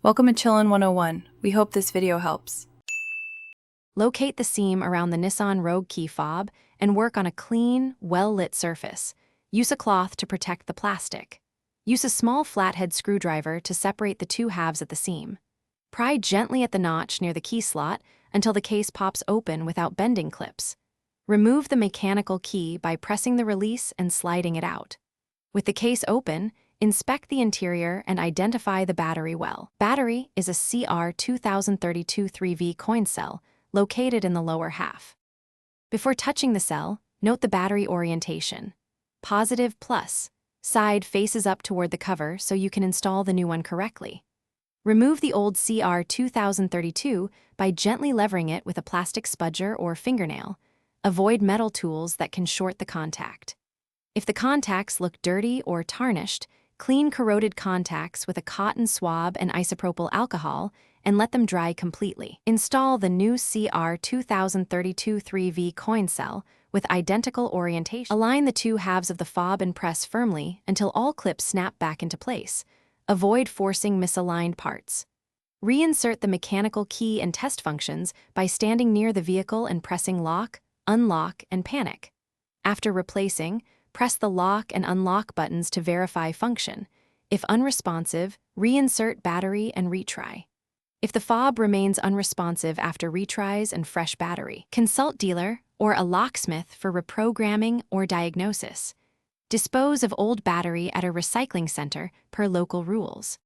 Welcome to Chillin' 101. We hope this video helps. Locate the seam around the Nissan Rogue key fob and work on a clean, well-lit surface. Use a cloth to protect the plastic. Use a small flathead screwdriver to separate the two halves at the seam. Pry gently at the notch near the key slot until the case pops open without bending clips. Remove the mechanical key by pressing the release and sliding it out. With the case open, inspect the interior and identify the battery well. Battery is a CR2032 3V coin cell located in the lower half. Before touching the cell, note the battery orientation. Positive plus. Side faces up toward the cover so you can install the new one correctly. Remove the old CR2032 by gently levering it with a plastic spudger or fingernail. Avoid metal tools that can short the contact. If the contacts look dirty or tarnished, clean corroded contacts with a cotton swab and isopropyl alcohol and let them dry completely. Install the new CR2032 3V coin cell with identical orientation. Align the two halves of the fob and press firmly until all clips snap back into place. Avoid forcing misaligned parts. Reinsert the mechanical key and test functions by standing near the vehicle and pressing lock, unlock, and panic. After replacing, press the lock and unlock buttons to verify function. If unresponsive, reinsert battery and retry. If the fob remains unresponsive after retries and fresh battery, consult dealer or a locksmith for reprogramming or diagnosis. Dispose of old battery at a recycling center per local rules.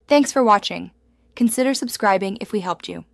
Thanks for watching. Consider subscribing if we helped you.